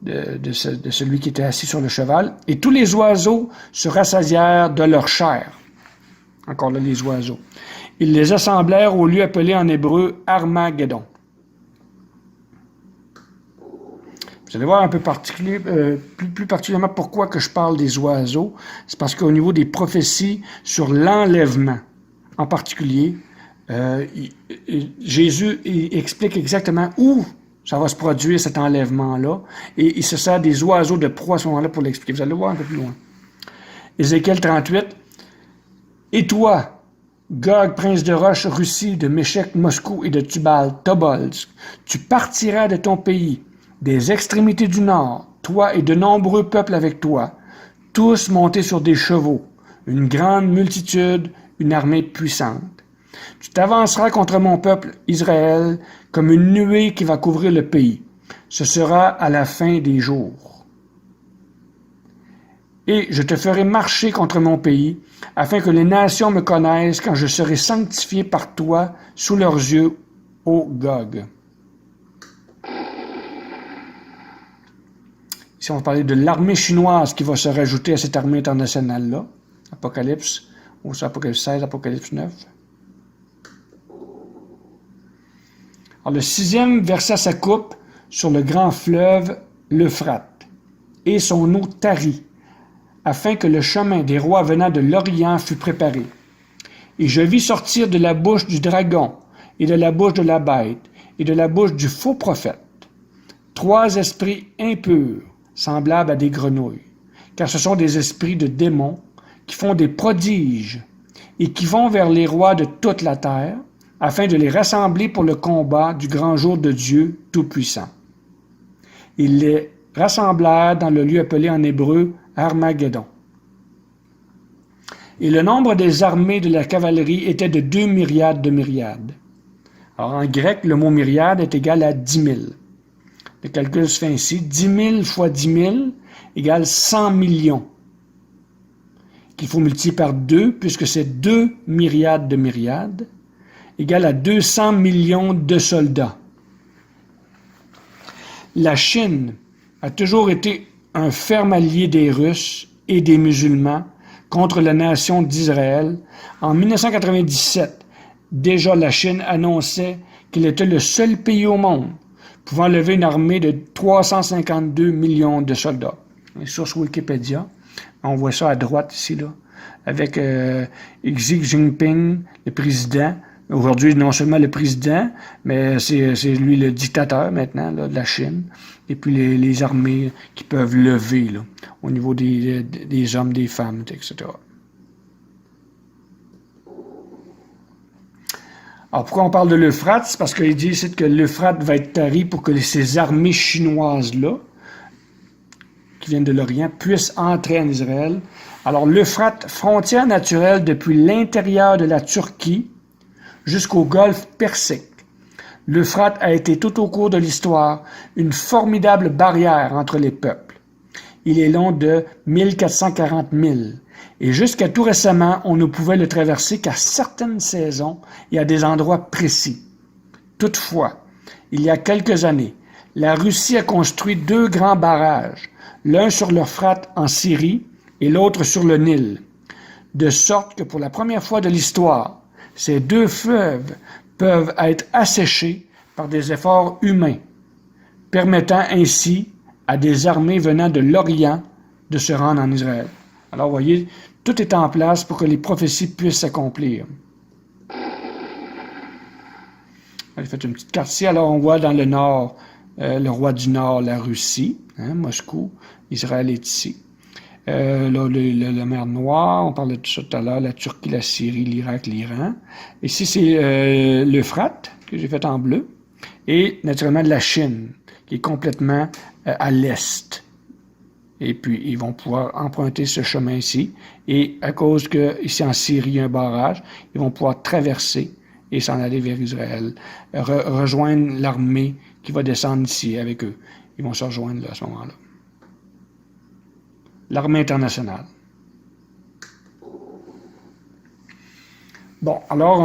A: de celui qui était assis sur le cheval. Et tous les oiseaux se rassasièrent de leur chair. Encore là, les oiseaux. Ils les assemblèrent au lieu appelé en hébreu Armageddon. Vous allez voir un peu plus particulièrement pourquoi que je parle des oiseaux. C'est parce qu'au niveau des prophéties sur l'enlèvement, en particulier, Jésus explique exactement où ça va se produire cet enlèvement-là. Et il se sert des oiseaux de proie à ce moment-là pour l'expliquer. Vous allez le voir un peu plus loin. Ézéchiel 38. Et toi, Gog, prince de Roche, Russie, de Méchec, Moscou et de Tubal, Tobolsk, tu partiras de ton pays, des extrémités du nord, toi et de nombreux peuples avec toi, tous montés sur des chevaux, une grande multitude, une armée puissante. Tu t'avanceras contre mon peuple Israël comme une nuée qui va couvrir le pays. Ce sera à la fin des jours. Et je te ferai marcher contre mon pays, afin que les nations me connaissent quand je serai sanctifié par toi sous leurs yeux, ô Gog. Ici, on va parler de l'armée chinoise qui va se rajouter à cette armée internationale-là. Apocalypse, aussi Apocalypse 16, Apocalypse 9. Alors, le 6e versa sa coupe sur le grand fleuve l'Euphrate, et son eau tarit, afin que le chemin des rois venant de l'Orient fût préparé. Et je vis sortir de la bouche du dragon, et de la bouche de la bête, et de la bouche du faux prophète, 3 esprits impurs, semblables à des grenouilles, car ce sont des esprits de démons qui font des prodiges et qui vont vers les rois de toute la terre, afin de les rassembler pour le combat du grand jour de Dieu Tout-Puissant. Ils les rassemblèrent dans le lieu appelé en hébreu Armageddon. Et le nombre des armées de la cavalerie était de 2 myriades de myriades. Alors en grec, le mot myriade est égal à 10 000. Le calcul se fait ainsi. 10 000 fois 10 000 égale 100 millions. Qu'il faut multiplier par 2, puisque c'est 2 myriades de myriades, égale à 200 millions de soldats. La Chine a toujours été un ferme allié des Russes et des musulmans contre la nation d'Israël. En 1997, déjà la Chine annonçait qu'il était le seul pays au monde pouvant lever une armée de 352 millions de soldats. Source Wikipédia, on voit ça à droite ici, là, avec Xi Jinping, le président Aujourd'hui, non seulement le président, mais c'est lui le dictateur maintenant là, de la Chine. Et puis les armées qui peuvent lever là, au niveau des hommes, des femmes, etc. Alors, pourquoi on parle de l'Euphrate? C'est parce qu'il dit ici que l'Euphrate va être tari pour que ces armées chinoises-là, qui viennent de l'Orient, puissent entrer en Israël. Alors, l'Euphrate, frontière naturelle depuis l'intérieur de la Turquie jusqu'au golfe Persique. L'Euphrate a été tout au cours de l'histoire une formidable barrière entre les peuples. Il est long de 1440 milles. Et jusqu'à tout récemment, on ne pouvait le traverser qu'à certaines saisons et à des endroits précis. Toutefois, il y a quelques années, la Russie a construit 2 grands barrages, l'un sur l'Euphrate en Syrie et l'autre sur le Nil, de sorte que pour la première fois de l'histoire, ces 2 fleuves peuvent être asséchés par des efforts humains, permettant ainsi à des armées venant de l'Orient de se rendre en Israël. Alors, vous voyez, tout est en place pour que les prophéties puissent s'accomplir. J'ai fait une petite carte ici. Alors, on voit dans le nord, le roi du nord, la Russie, Moscou. Israël est ici. Là, la mer Noire, on parlait de ça tout à l'heure, la Turquie, la Syrie, l'Irak, l'Iran. Ici, c'est l'Euphrate, que j'ai fait en bleu. Et, naturellement, la Chine, qui est complètement à l'est. Et puis, ils vont pouvoir emprunter ce chemin ici. Et à cause que ici en Syrie, il y a un barrage, ils vont pouvoir traverser et s'en aller vers Israël, rejoindre l'armée qui va descendre ici avec eux. Ils vont se rejoindre là, à ce moment-là. L'armée internationale. Bon, alors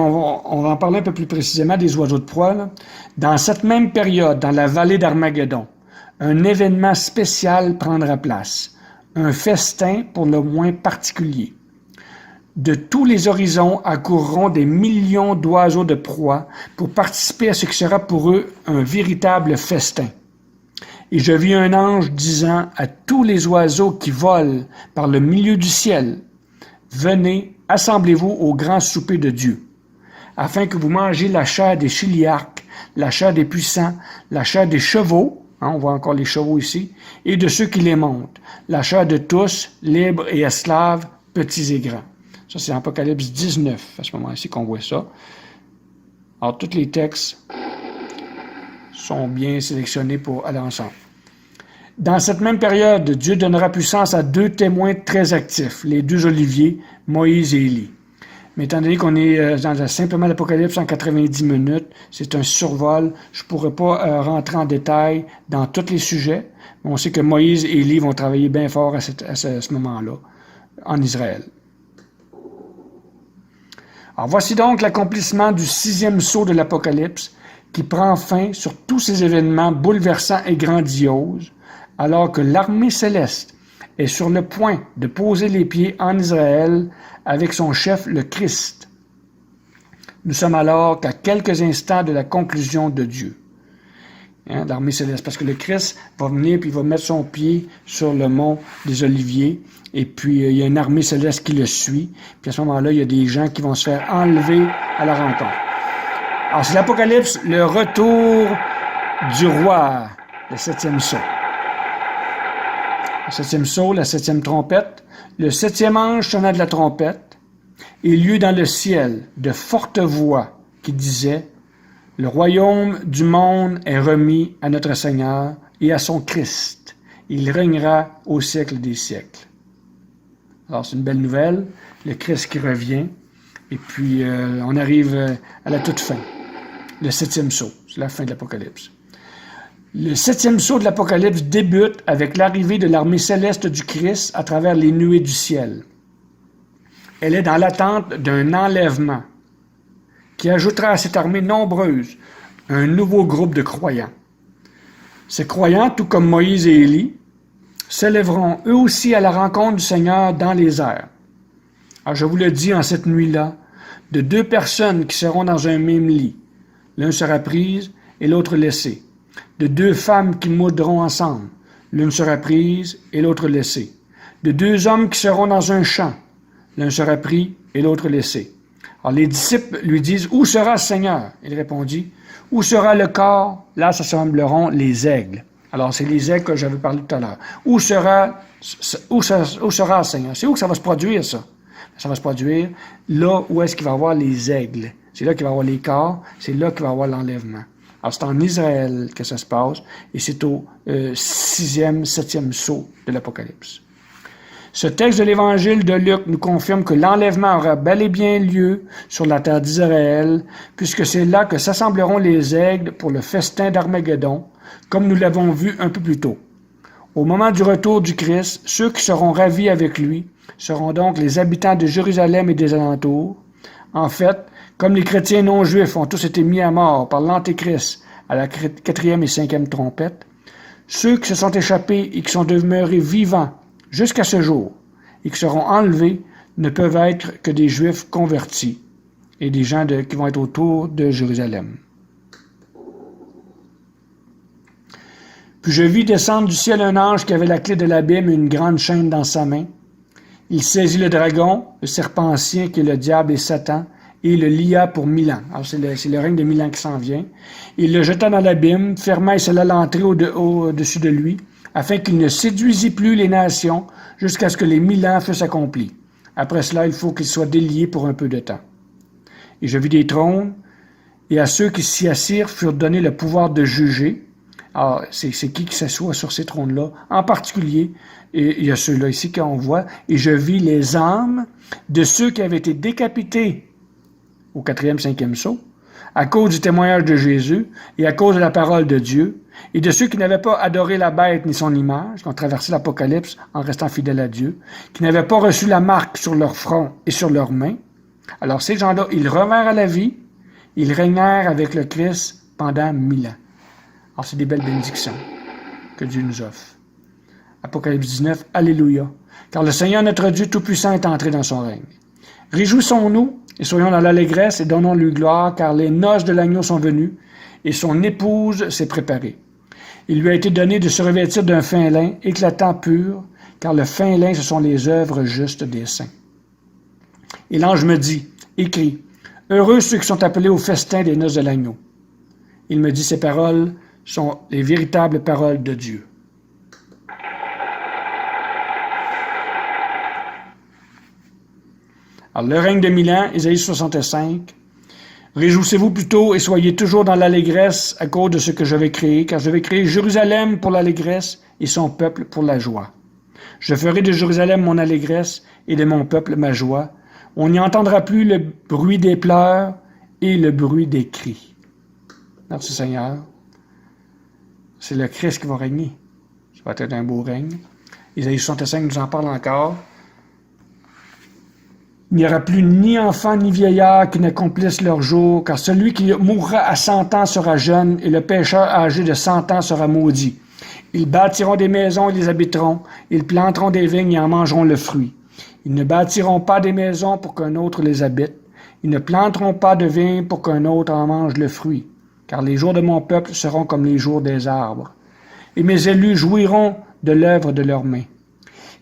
A: on va en parler un peu plus précisément des oiseaux de proie. Là. Dans cette même période, dans la vallée d'Armageddon, un événement spécial prendra place, un festin pour le moins particulier. De tous les horizons accourront des millions d'oiseaux de proie pour participer à ce qui sera pour eux un véritable festin. Et je vis un ange disant à tous les oiseaux qui volent par le milieu du ciel, « Venez, assemblez-vous au grand souper de Dieu, afin que vous mangiez la chair des chiliarques, la chair des puissants, la chair des chevaux, on voit encore les chevaux ici, et de ceux qui les montent, la chair de tous, libres et esclaves, petits et grands. » Ça, c'est Apocalypse 19, à ce moment-ci qu'on voit ça. Alors, tous les textes sont bien sélectionnés pour aller ensemble. Dans cette même période, Dieu donnera puissance à 2 témoins très actifs, les 2 oliviers, Moïse et Élie. Mais étant donné qu'on est dans simplement l'Apocalypse en 90 minutes, c'est un survol, je ne pourrais pas rentrer en détail dans tous les sujets, mais on sait que Moïse et Élie vont travailler bien fort à ce moment-là, en Israël. Alors voici donc l'accomplissement du 6e sceau de l'Apocalypse, qui prend fin sur tous ces événements bouleversants et grandioses, alors que l'armée céleste est sur le point de poser les pieds en Israël avec son chef, le Christ. Nous sommes alors qu'à quelques instants de la conclusion de Dieu. L'armée céleste, parce que le Christ va venir puis il va mettre son pied sur le mont des Oliviers, et puis il y a une armée céleste qui le suit, puis à ce moment-là, il y a des gens qui vont se faire enlever à la rencontre. Alors, c'est l'Apocalypse, le retour du roi, le 7e sceau. Le 7e sceau, la 7e trompette. Le 7e ange sonna de la trompette, et il y eut dans le ciel de fortes voix qui disaient: le royaume du monde est remis à notre Seigneur et à son Christ. Il régnera au siècle des siècles. Alors, c'est une belle nouvelle, le Christ qui revient, et puis on arrive à la toute fin. Le 7e sceau, c'est la fin de l'Apocalypse. Le 7e sceau de l'Apocalypse débute avec l'arrivée de l'armée céleste du Christ à travers les nuées du ciel. Elle est dans l'attente d'un enlèvement qui ajoutera à cette armée nombreuse un nouveau groupe de croyants. Ces croyants, tout comme Moïse et Élie, s'élèveront eux aussi à la rencontre du Seigneur dans les airs. Alors je vous le dis en cette nuit-là, de 2 personnes qui seront dans un même lit, l'un sera prise et l'autre laissée. De 2 femmes qui moudront ensemble, l'une sera prise et l'autre laissée. De 2 hommes qui seront dans un champ, l'un sera pris et l'autre laissé. Alors les disciples lui disent, « Où sera ce Seigneur? » Il répondit, « Où sera le corps? Là s'assembleront les aigles. » Alors c'est les aigles que j'avais parlé tout à l'heure. Où sera le Seigneur? C'est où que ça va se produire, ça? Ça va se produire là où est-ce qu'il va y avoir les aigles. C'est là qu'il va y avoir les corps, c'est là qu'il va y avoir l'enlèvement. Alors c'est en Israël que ça se passe, et c'est au 6e, 7e sceau de l'Apocalypse. Ce texte de l'Évangile de Luc nous confirme que l'enlèvement aura bel et bien lieu sur la terre d'Israël, puisque c'est là que s'assembleront les aigles pour le festin d'Armageddon, comme nous l'avons vu un peu plus tôt. Au moment du retour du Christ, ceux qui seront ravis avec lui seront donc les habitants de Jérusalem et des alentours. En fait, comme les chrétiens non-juifs ont tous été mis à mort par l'Antéchrist à la 4e et 5e trompette, ceux qui se sont échappés et qui sont demeurés vivants jusqu'à ce jour et qui seront enlevés ne peuvent être que des Juifs convertis et des gens qui vont être autour de Jérusalem. Puis je vis descendre du ciel un ange qui avait la clé de l'abîme et une grande chaîne dans sa main. Il saisit le dragon, le serpent ancien qui est le diable et Satan, et le lia pour 1000 ans. Alors c'est le règne de 1000 ans qui s'en vient. Il le jeta dans l'abîme, ferma et scella l'entrée au-dessus de lui, afin qu'il ne séduisît plus les nations jusqu'à ce que les 1000 ans fussent accomplis. Après cela, il faut qu'il soit délié pour un peu de temps. Et je vis des trônes, et à ceux qui s'y assirent furent donnés le pouvoir de juger. Alors, c'est qui s'assoit sur ces trônes-là? En particulier, et il y a ceux-là ici qu'on voit, et je vis les âmes de ceux qui avaient été décapités au 4e, 5e sceau, à cause du témoignage de Jésus et à cause de la parole de Dieu, et de ceux qui n'avaient pas adoré la bête ni son image, qui ont traversé l'Apocalypse en restant fidèles à Dieu, qui n'avaient pas reçu la marque sur leur front et sur leurs mains. Alors ces gens-là, ils revinrent à la vie, ils régnèrent avec le Christ pendant 1000 ans. Alors c'est des belles bénédictions que Dieu nous offre. Apocalypse 19, Alléluia. Car le Seigneur notre Dieu Tout-Puissant est entré dans son règne. Réjouissons-nous et soyons dans l'allégresse et donnons-lui gloire, car les noces de l'agneau sont venues et son épouse s'est préparée. Il lui a été donné de se revêtir d'un fin lin éclatant pur, car le fin lin, ce sont les œuvres justes des saints. Et l'ange me dit, écris, heureux ceux qui sont appelés au festin des noces de l'agneau. Il me dit, ces paroles sont les véritables paroles de Dieu. Alors, le règne de 1000 ans, Isaïe 65. Réjouissez-vous plutôt et soyez toujours dans l'allégresse à cause de ce que je vais créer, car je vais créer Jérusalem pour l'allégresse et son peuple pour la joie. Je ferai de Jérusalem mon allégresse et de mon peuple ma joie. On n'y entendra plus le bruit des pleurs et le bruit des cris. Merci Seigneur. C'est le Christ qui va régner. Ça va être un beau règne. Isaïe 65 nous en parle encore. Il n'y aura plus ni enfant ni vieillard qui n'accomplissent leur jour, car celui qui mourra à 100 ans sera jeune, et le pécheur âgé de 100 ans sera maudit. Ils bâtiront des maisons et les habiteront, ils planteront des vignes et en mangeront le fruit. Ils ne bâtiront pas des maisons pour qu'un autre les habite, ils ne planteront pas de vignes pour qu'un autre en mange le fruit, car les jours de mon peuple seront comme les jours des arbres. Et mes élus jouiront de l'œuvre de leurs mains.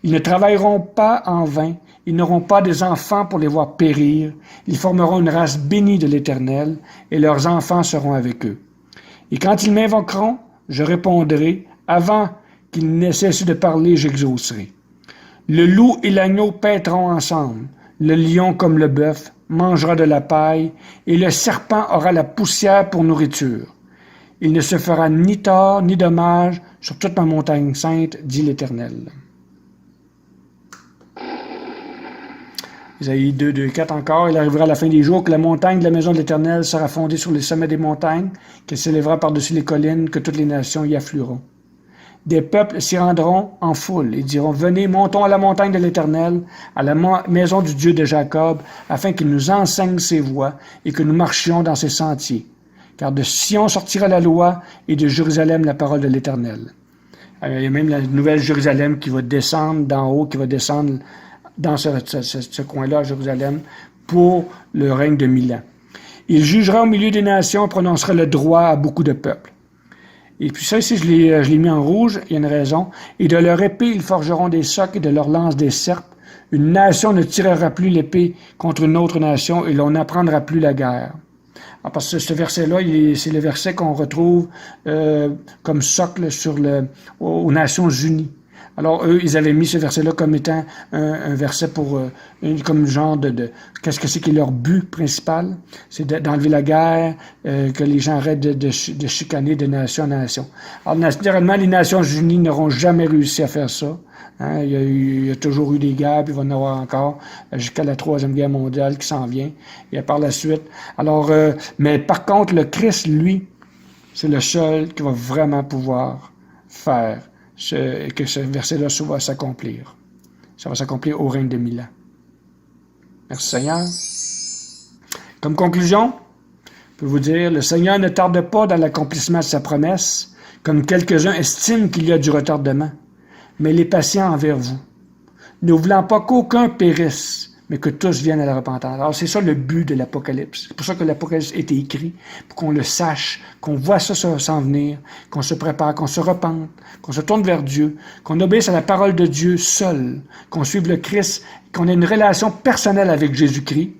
A: Ils ne travailleront pas en vain, ils n'auront pas des enfants pour les voir périr. Ils formeront une race bénie de l'Éternel, et leurs enfants seront avec eux. Et quand ils m'invoqueront, je répondrai. Avant qu'ils n'aient cessé de parler, j'exaucerai. Le loup et l'agneau paîtront ensemble. Le lion, comme le bœuf, mangera de la paille, et le serpent aura la poussière pour nourriture. Il ne se fera ni tort ni dommage sur toute ma montagne sainte, dit l'Éternel. Isaïe 2, 2, 4 encore. Il arrivera à la fin des jours que la montagne de la maison de l'Éternel sera fondée sur les sommets des montagnes, qu'elle s'élèvera par-dessus les collines, que toutes les nations y afflueront. Des peuples s'y rendront en foule et diront, venez, montons à la montagne de l'Éternel, à la maison du Dieu de Jacob, afin qu'il nous enseigne ses voies et que nous marchions dans ses sentiers. Car de Sion sortira la loi et de Jérusalem la parole de l'Éternel. Il y a même la nouvelle Jérusalem qui va descendre d'en haut, qui va descendre dans ce coin-là, à Jérusalem, pour le règne de 1000 ans. Il jugera au milieu des nations, prononcera le droit à beaucoup de peuples. Et puis ça ici, je l'ai mis en rouge, il y a une raison. Et de leur épée, ils forgeront des socs et de leur lance des serpes. Une nation ne tirera plus l'épée contre une autre nation et l'on n'apprendra plus la guerre. Alors, parce que ce verset-là, c'est le verset qu'on retrouve comme socle aux Nations Unies. Alors, eux, ils avaient mis ce verset-là comme étant un verset pour, comme genre qu'est-ce que c'est qui est leur but principal? C'est d'enlever la guerre, que les gens arrêtent de chicaner de nation en nation. Alors, naturellement, les Nations Unies n'auront jamais réussi à faire ça. Hein, il y a toujours eu des guerres, puis il va y en avoir encore jusqu'à la Troisième Guerre mondiale qui s'en vient. Et par la suite. Alors, mais par contre, le Christ, lui, c'est le seul qui va vraiment pouvoir faire que ce verset-là va s'accomplir. Ça va s'accomplir au règne de 1000 ans. Merci Seigneur. Comme conclusion, je peux vous dire, le Seigneur ne tarde pas dans l'accomplissement de sa promesse, comme quelques-uns estiment qu'il y a du retardement, mais il est patient envers vous, ne voulant pas qu'aucun périsse, mais que tous viennent à la repentance. Alors, c'est ça le but de l'Apocalypse. C'est pour ça que l'Apocalypse a été écrit, pour qu'on le sache, qu'on voit ça s'en venir, qu'on se prépare, qu'on se repente, qu'on se tourne vers Dieu, qu'on obéisse à la parole de Dieu seul, qu'on suive le Christ, qu'on ait une relation personnelle avec Jésus-Christ.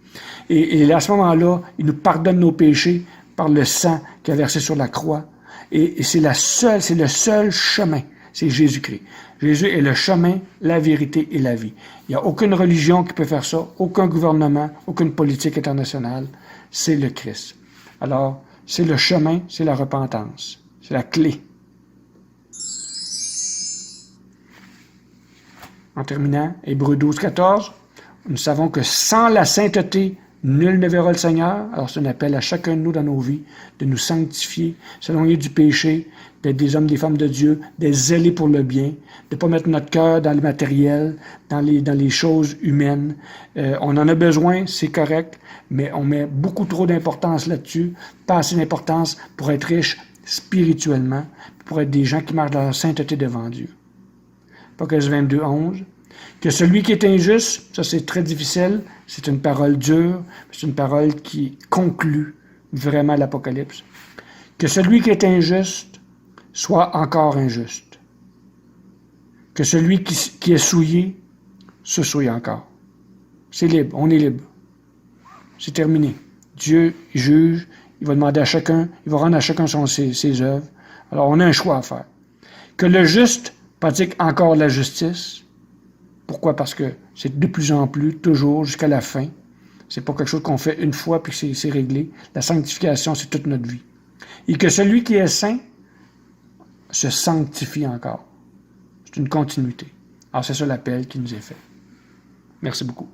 A: Et à ce moment-là, il nous pardonne nos péchés par le sang qu'il a versé sur la croix. Et c'est le seul chemin. C'est Jésus-Christ. Jésus est le chemin, la vérité et la vie. Il n'y a aucune religion qui peut faire ça, aucun gouvernement, aucune politique internationale. C'est le Christ. Alors, c'est le chemin, c'est la repentance. C'est la clé. En terminant, Hébreux 12, 14, nous savons que sans la sainteté, nul ne verra le Seigneur. Alors, c'est un appel à chacun de nous dans nos vies de nous sanctifier, s'éloigner du péché, d'être des hommes, des femmes de Dieu, d'être zélés pour le bien, de ne pas mettre notre cœur dans le matériel, dans les choses humaines. On en a besoin, c'est correct, mais on met beaucoup trop d'importance là-dessus, pas assez d'importance pour être riche spirituellement, pour être des gens qui marchent dans la sainteté devant Dieu. Apocalypse 22, 11. Que celui qui est injuste, ça c'est très difficile, c'est une parole dure, c'est une parole qui conclut vraiment l'Apocalypse. Que celui qui est injuste soit encore injuste. Que celui qui est souillé se souille encore. C'est libre, on est libre. C'est terminé. Dieu juge, il va demander à chacun, il va rendre à chacun ses œuvres. Alors on a un choix à faire. Que le juste pratique encore la justice. Pourquoi? Parce que c'est de plus en plus, toujours, jusqu'à la fin. C'est pas quelque chose qu'on fait une fois puis c'est réglé. La sanctification, c'est toute notre vie. Et que celui qui est saint se sanctifie encore. C'est une continuité. Alors, c'est ça l'appel qui nous est fait. Merci beaucoup.